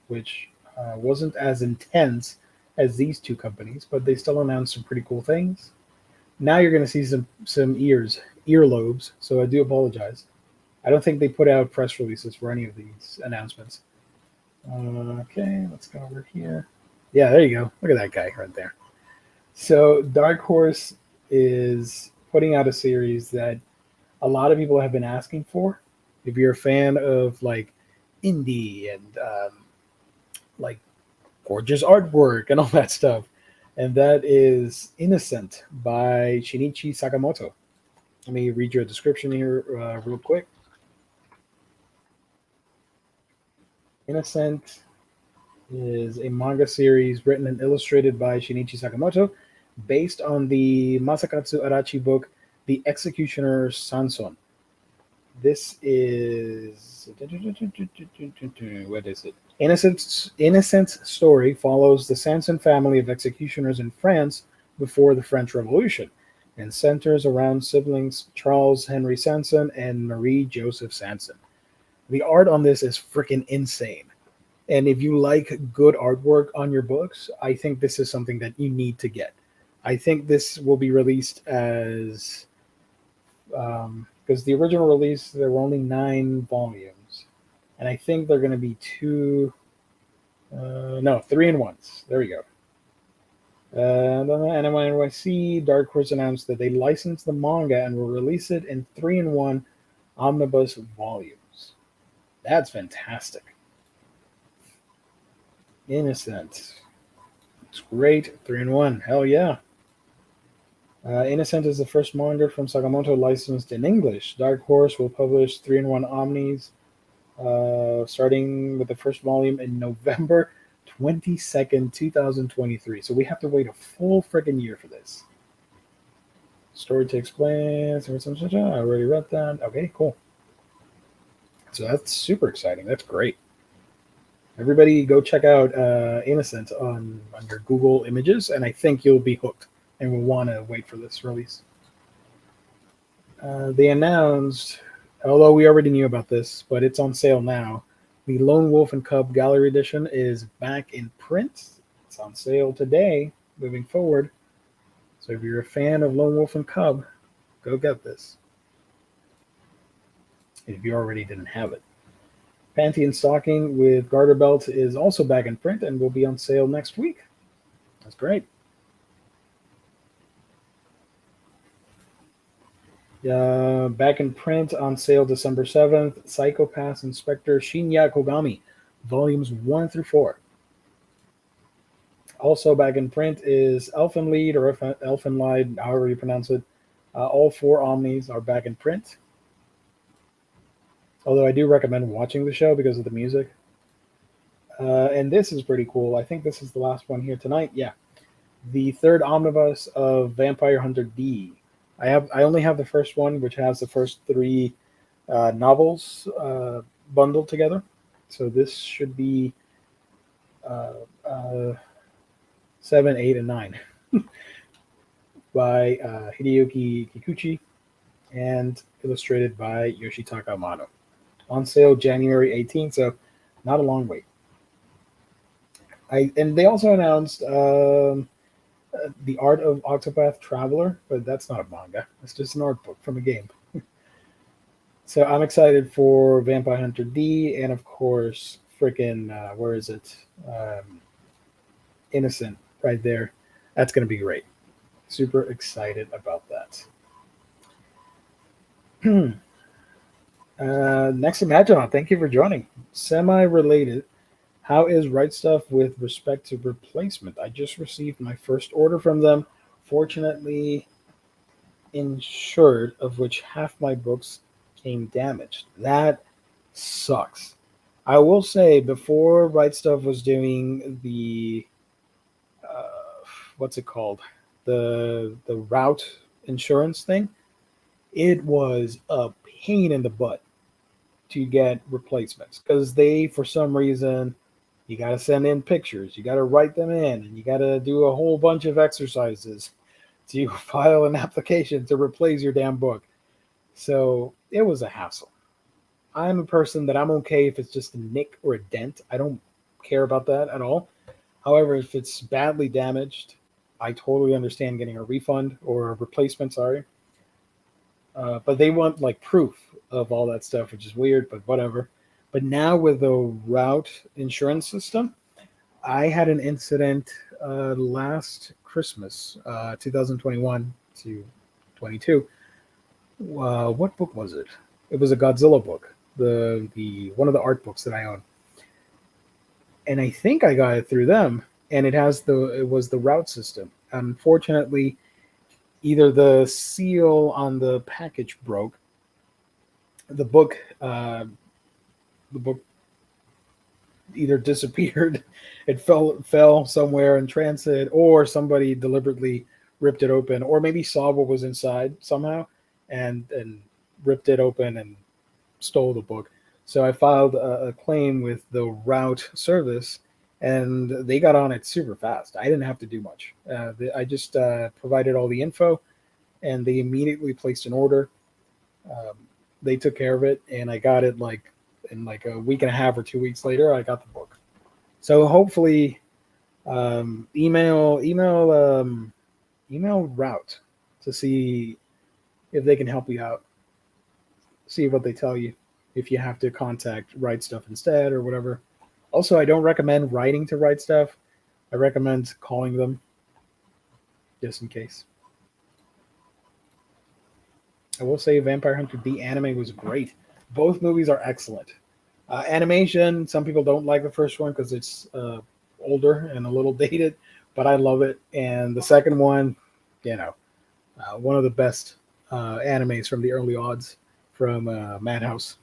which wasn't as intense as these two companies, but they still announced some pretty cool things. Now you're going to see some earlobes, so I do apologize. I don't think they put out press releases for any of these announcements. Okay, let's go over here. Yeah, there you go. Look at that guy right there. So Dark Horse is putting out a series that a lot of people have been asking for. If you're a fan of like indie and like gorgeous artwork and all that stuff, and that is Innocent by Shinichi Sakamoto. Let me read you a description here real quick. Innocent is a manga series written and illustrated by Shinichi Sakamoto, based on the Masakatsu Arachi book, The Executioner Sanson. This is... what is it? Innocent's story follows the Sanson family of executioners in France before the French Revolution and centers around siblings Charles Henry Sanson and Marie Joseph Sanson. The art on this is freaking insane. And if you like good artwork on your books, I think this is something that you need to get. I think this will be released as... because the original release, there were only 9 volumes. And I think they're going to be 3-in-1s. There we go. And on the NYC, Dark Horse announced that they licensed the manga and will release it in 3-in-1 omnibus volumes. That's fantastic. Innocent. It's great. 3-in-1. Hell yeah. Innocent is the first manga from Sakamoto licensed in English. Dark Horse will publish 3-in-1 omnis, starting with the first volume in November 22nd, 2023. So we have to wait a full freaking year for this. Story takes place. I already read that. Okay, cool. So that's super exciting. That's great. Everybody go check out Innocent on your Google Images, and I think you'll be hooked. and will want to wait for this release. They announced, although we already knew about this, but it's on sale now. The Lone Wolf and Cub Gallery Edition is back in print. It's on sale today, moving forward. So if you're a fan of Lone Wolf and Cub, go get this. If you already didn't have it. Panty and Stocking with Garter Belt is also back in print and will be on sale next week. That's great. Back in print on sale December 7th, Psychopath Inspector Shinya Kogami, volumes 1 through 4. Also back in print is Elfen Lied or Elfen Lied, however you pronounce it. All 4 Omnis are back in print. Although I do recommend watching the show because of the music. And this is pretty cool. I think this is the last one here tonight. Yeah. The third omnibus of Vampire Hunter D. I only have the first one, which has the first 3 novels bundled together. So this should be 7, 8, and 9 by Hideyuki Kikuchi and illustrated by Yoshitaka Amano. On sale January 18th, so not a long wait. And they also announced The Art of Octopath Traveler, but that's not a manga. It's just an art book from a game. So I'm excited for Vampire Hunter D, and of course, freaking, where is it? Innocent, right there. That's going to be great. Super excited about that. Next Imagine, thank you for joining. Semi-related, how is Right Stuff with respect to replacement? I just received my first order from them. Fortunately, insured, of which half my books came damaged. That sucks. I will say, before Right Stuff was doing the what's it called? The route insurance thing, it was a pain in the butt to get replacements because they, for some reason, you got to send in pictures, you got to write them in, and you got to do a whole bunch of exercises to file an application to replace your damn book. So it was a hassle. I'm a person that I'm okay if it's just a nick or a dent. I don't care about that at all. However, if it's badly damaged, I totally understand getting a refund or a replacement, sorry. But they want like proof of all that stuff, which is weird, but whatever. But now with the route insurance system, I had an incident last Christmas, 2021 to 22. What book was it? It was a Godzilla book, the one of the art books that I own, and I think I got it through them. And it was the route system. Unfortunately, either the seal on the package broke, the book either disappeared, it fell somewhere in transit, or somebody deliberately ripped it open, or maybe saw what was inside somehow and ripped it open and stole the book. So I filed a claim with the route service, and they got on it super fast. I didn't have to do much. I just provided all the info, and they immediately placed an order. They took care of it, and I got it in a week and a half or 2 weeks later. I got the book. So hopefully, email route to see if they can help you out. See what they tell you, if you have to contact Right Stuff instead or whatever. Also, I don't recommend writing to Right Stuff. I recommend calling them just in case. I will say Vampire Hunter D anime was great. Both movies are excellent. Animation, some people don't like the first one because it's older and a little dated, but I love it. And the second one, one of the best animes from the early odds from Madhouse.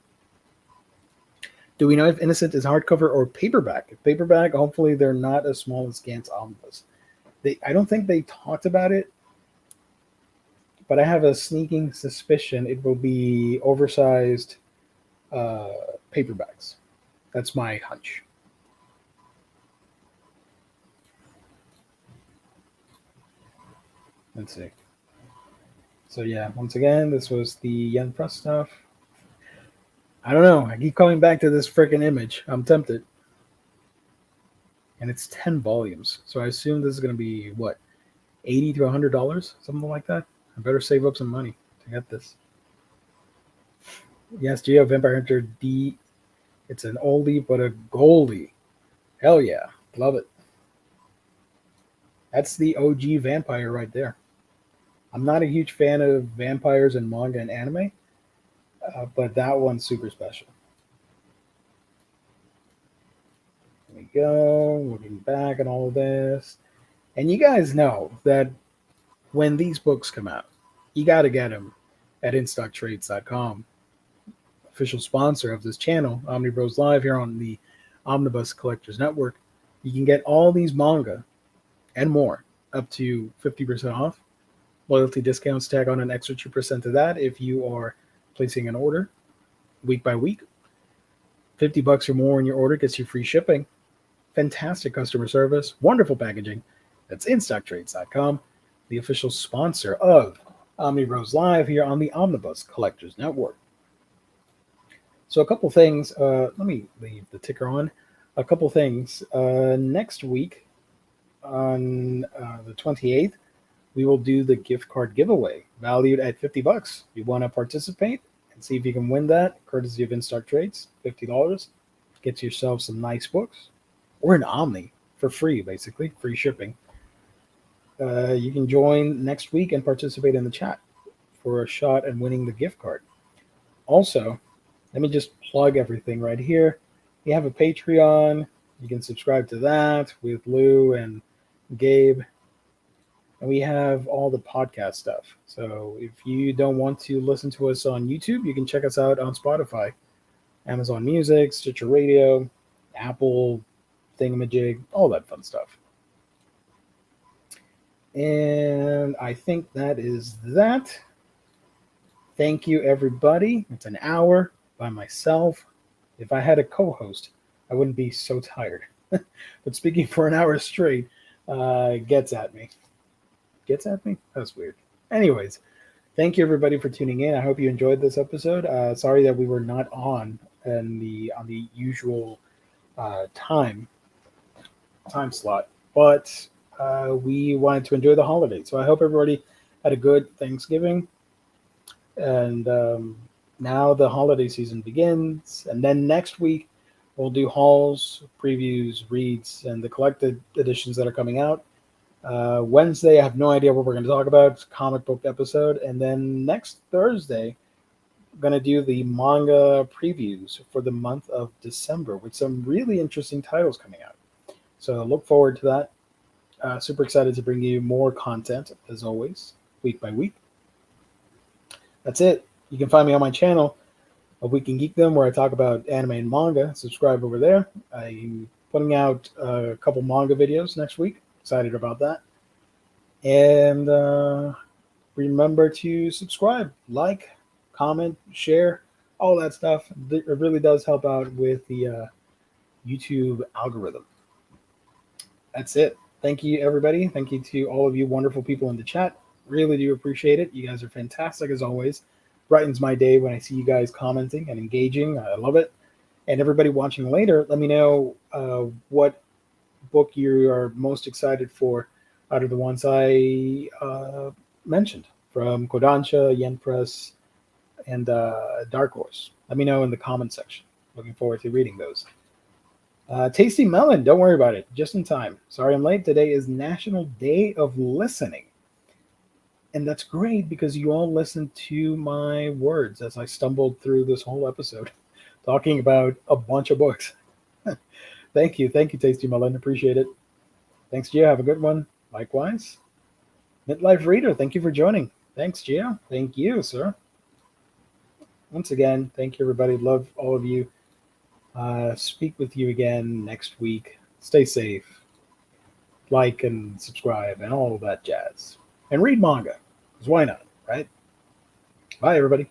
Do we know if Innocent is hardcover or paperback? If paperback, hopefully they're not as small as Gantz Omnibus. I don't think they talked about it, but I have a sneaking suspicion it will be oversized paperbacks. That's my hunch. Let's see. So yeah, once again, this was the Yen Press stuff. I don't know. I keep coming back to this freaking image. I'm tempted. And it's 10 volumes. So I assume this is going to be, what, $80 to $100? Something like that? I better save up some money to get this. Yes, Geo Vampire Hunter D. It's an oldie but a goldie. Hell yeah. Love it. That's the OG vampire right there. I'm not a huge fan of vampires in manga and anime, but that one's super special. There we go. Looking back at all of this. And you guys know that when these books come out, you got to get them at InStockTrades.com. Official sponsor of this channel, Omnibroslive, here on the Omnibus Collectors Network. You can get all these manga and more up to 50% off. Loyalty discounts tag on an extra 2% to that if you are placing an order week by week. $50 or more in your order gets you free shipping. Fantastic customer service, wonderful packaging. That's InStockTrades.com, the official sponsor of Omnibroslive here on the Omnibus Collectors Network. So a couple things. Let me leave the ticker on. A couple things. Next week, on the 28th, we will do the gift card giveaway valued at $50. You want to participate and see if you can win that, courtesy of InStock Trades, $50. Get yourself some nice books or an Omni for free, basically, free shipping. You can join next week and participate in the chat for a shot at winning the gift card. Also, let me just plug everything right here. We have a Patreon. You can subscribe to that with Lou and Gabe. And we have all the podcast stuff. So if you don't want to listen to us on YouTube, you can check us out on Spotify, Amazon Music, Stitcher Radio, Apple, Thingamajig, all that fun stuff. And I think that is that. Thank you, everybody. It's an hour by myself. If I had a co-host, I wouldn't be so tired. But speaking for an hour straight gets at me. Gets at me? That's weird. Anyways, thank you, everybody, for tuning in. I hope you enjoyed this episode. Sorry that we were not on the usual time slot, but we wanted to enjoy the holidays. So I hope everybody had a good Thanksgiving. And now the holiday season begins. And then next week, we'll do hauls, previews, reads, and the collected editions that are coming out. Wednesday, I have no idea what we're going to talk about. It's a comic book episode. And then next Thursday, I'm going to do the manga previews for the month of December with some really interesting titles coming out. So look forward to that. Super excited to bring you more content, as always, week by week. That's it. You can find me on my channel, A Week in Geekdom, where I talk about anime and manga. Subscribe over there. I'm putting out a couple manga videos next week. Excited about that. And remember to subscribe, like, comment, share, all that stuff. It really does help out with the YouTube algorithm. That's it. Thank you, everybody. Thank you to all of you wonderful people in the chat. Really do appreciate it. You guys are fantastic as always. Brightens my day when I see you guys commenting and engaging. I love it. And everybody watching later, let me know what book you are most excited for out of the ones I mentioned from Kodansha, Yen Press, and Dark Horse. Let me know in the comment section. Looking forward to reading those. Tasty Melon, don't worry about it. Just in time. Sorry I'm late. Today is National Day of Listening. And that's great because you all listened to my words as I stumbled through this whole episode talking about a bunch of books. Thank you, Tasty Melon. Appreciate it. Thanks, Gio. Have a good one. Likewise. Midlife Reader, thank you for joining. Thanks, Gio. Thank you, sir. Once again, thank you, everybody. Love all of you. Speak with you again next week. Stay safe. Like and subscribe and all of that jazz. And read manga. Because why not, right? Bye, everybody.